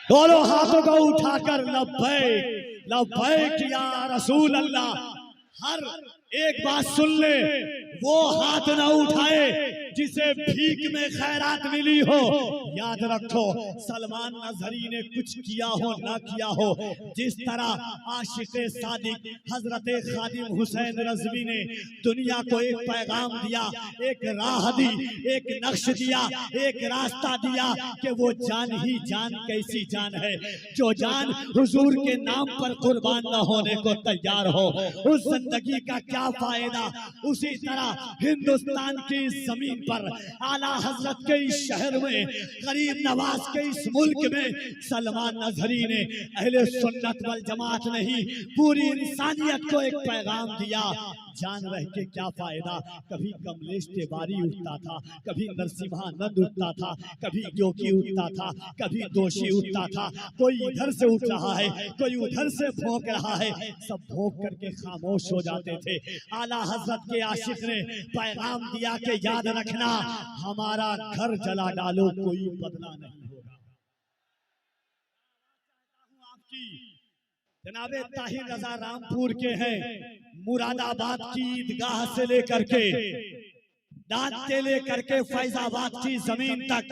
दोनों हाथों को उठाकर लब्बैक लब्बैक या रसूल अल्लाह। हर एक बात सुन ले, वो हाथ ना उठाए जिसे भीख में खैरात मिली हो। याद रखो, सलमान नजरी ने कुछ किया हो ना किया हो, जिस तरह आशिक़े सादिक हजरत खादिम हुसैन रज़वी ने दुनिया को एक पैगाम दिया, एक राह दी, एक नक्श दिया, एक रास्ता दिया कि वो जान ही जान कैसी जान है जो जान हुजूर के नाम पर कुर्बान न होने को तैयार हो। उस जिंदगी का क्या फायदा। उसी तरह हिंदुस्तान की जमीन पर आला हजरत के इस शहर में, गरीब नवाज के इस मुल्क में सलमान नजरी ने अहले सुन्नत वल जमात नहीं, पूरी इंसानियत को एक पैगाम दिया। जान रह के क्या फायदा। कभी कमलेश तिवारी उठता था, कभी नरसिम्हानंद उठता था, कभी योगी उठता था, कभी दोषी उठता था। कोई इधर से उठ रहा है, कोई उधर से भौंक रहा है, सब भौंक करके खामोश हो जाते थे। आला हजरत के आशिक ने पैगाम दिया कि याद रखना, हमारा घर जला डालो कोई बदला नहीं होगा। आपकी जनाबे ताहिर रजा रामपुर के हैं, मुरादाबाद की ईदगाह से लेकर के दांत से लेकर के फैजाबाद की जमीन तक,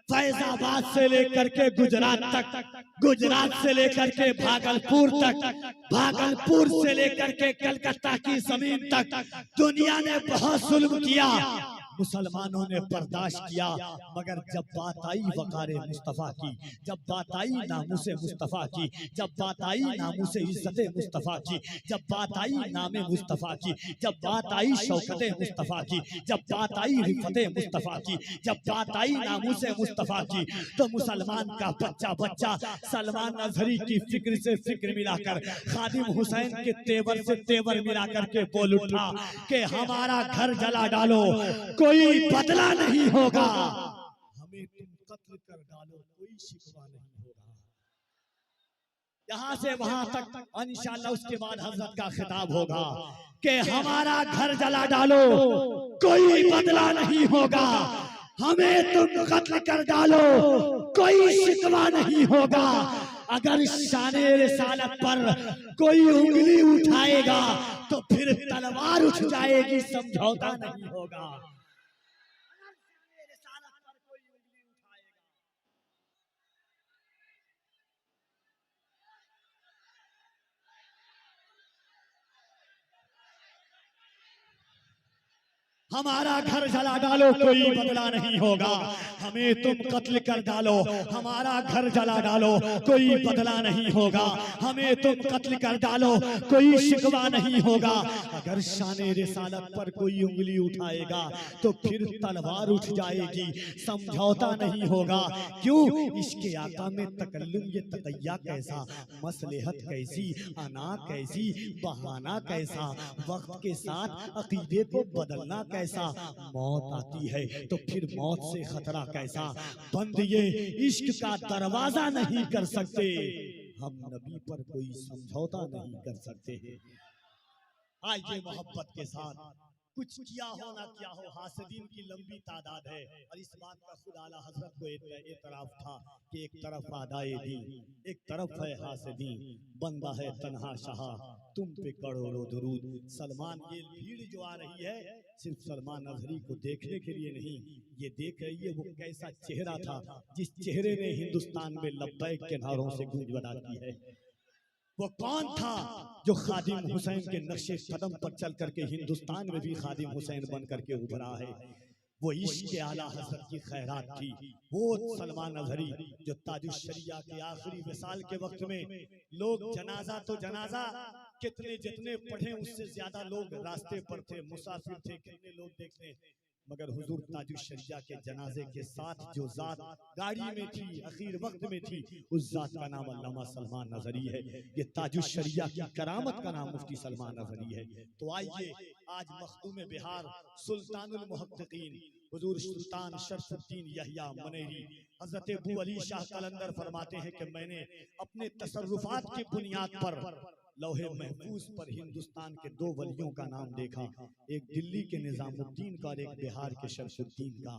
फैजाबाद से लेकर के गुजरात तक, गुजरात से लेकर के भागलपुर तक, भागलपुर से लेकर के कलकत्ता की जमीन तक दुनिया ने बहुत जुल्म किया, मुसलमानों ने बर्दाश्त किया। मगर जब बात आई वकारे मुस्तफ़ा की, जब बात आई नामुसे मुस्तफ़ा की, जब बात आई नामुसे इज्जते मुस्तफ़ा की, जब बात आई नामे मुस्तफ़ा की, जब बात आई शौकते मुस्तफ़ा की, जब बात आई रिफते मुस्तफ़ा की, जब बात आई नामुसे मुस्तफ़ा की, तो मुसलमान का बच्चा बच्चा सलमान नजरी की फिक्र से फिक्र मिलाकर, खादिम हुसैन के तेवर से तेवर मिलाकर के बोल उठा कि हमारा घर जला डालो कोई बदला नहीं होगा, हमें तुम कत्ल कर डालो कोई शिकवा नहीं होगा। यहाँ से वहां तक इंशाअल्लाह उसके बाद हजरत का खिताब होगा कि हमारा घर जला डालो कोई बदला नहीं होगा, हमें तुम कत्ल कर डालो कोई शिकवा नहीं होगा। अगर शाने रिसालत पर कोई उंगली उठाएगा तो फिर तलवार उठ जाएगी, समझौता नहीं होगा। हमारा घर जला डालो कोई बदला नहीं होगा, हमें तुम कत्ल कर डालो, हमारा घर जला डालो कोई बदला नहीं होगा, हमें तुम कत्ल कर डालो कोई शिकवा नहीं होगा। अगर शाने रिसालत पर कोई उंगली उठाएगा तो फिर तलवार उठ जाएगी, समझौता नहीं होगा। क्यों? इसके आका में तकल्लुम ये तकैया कैसा, मसलहत कैसी, अना कैसी, बहाना कैसा, वक्त के साथ अकीदे को बदलना कैसा, मौत आती है तो फिर मौत से खतरा कैसा। बंद ये इश्क का दरवाजा नहीं कर सकते, हम नबी पर कोई समझौता नहीं कर सकते। आइए मोहब्बत के साथ, कुछ किया हो ना किया हो, हासिदीन की लंबी तादाद है और इस बात का खुद आला हजरत को एतराफ था कि एक तरफ आदाए दी, एक तरफ है हासिदीन, बंदा है तन्हा शाह तुम पे करोड़ों दुरूद। सलमान, ये भीड़ जो आ रही है सिर्फ सलमान नजरी को देखने के लिए नहीं, ये देख रही है वो कैसा चेहरा था जिस चेहरे ने हिंदुस्तान में लब्बैक के नारों से गूंज बना की है। वो कौन था जो खादिम हुसैन के नक्शे कदम पर चल करके हिंदुस्तान में भी खादिम हुसैन बन करके उभरा है। वो इश्क आला हजरत की खैरात थी, वो सलमान नजरी जो ताजुश शरिया के आखिरी विसाल के वक्त में लोग जनाजा तो जनाजा कितने जितने पढ़े उससे ज्यादा लोग रास्ते पर थे, मुसाफिर थे, कितने लोग देखने, मगर हुजूर ताजुश शरिया के जनाजे के साथ जो जात गाड़ी में थी, आखिर वक्त में थी, उस जात का नाम अल्लामा सलमान नजरी है। ये ताजुश शरिया की करामत का नाम मुफ्ती सलमान नजरी है। तो आइए आज मखदूम बिहार सुल्तानुल मुहक्किकीन हुजूर सुल्तान शरफुद्दीन यहिया मनेरी हजरत अबू अली शाह कलंदर फरमाते हैं कि मैंने अपने तसर्रुफात की बुनियाद पर लौहे महफूज पर हिंदुस्तान के दो वलियों का नाम देखा, एक दिल्ली के निजामुद्दीन का और एक बिहार के शमसुद्दीन का।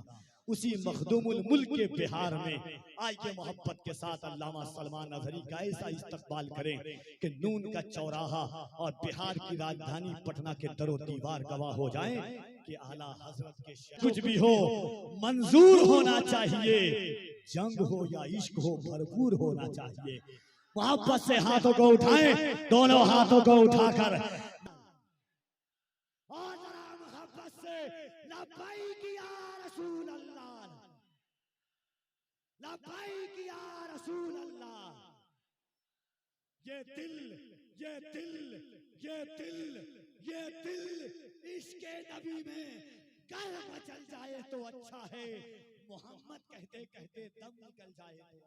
उसी मखदूमुल मुल्क के बिहार में आइए मोहब्बत के साथ अल्लामा सलमान अजहरी का ऐसा इस्तकबाल करें कि नून का चौराहा और बिहार की राजधानी पटना के दरो दीवार गवाह हो जाएं कि आला हजरत के कुछ भी हो मंजूर होना चाहिए, जंग हो या इश्क हो भरपूर होना चाहिए। मोहब्बत से हाथों को उठाएं, दोनों हाथों को उठाकर और जरा मोहब्बत से लब्बैक या रसूल अल्लाह, लब्बैक या रसूल अल्लाह। ये दिल, ये दिल, ये दिल, ये दिल इसके नबी में गर्व चल जाए तो अच्छा है, मोहम्मद कहते कहते दम निकल जाए तो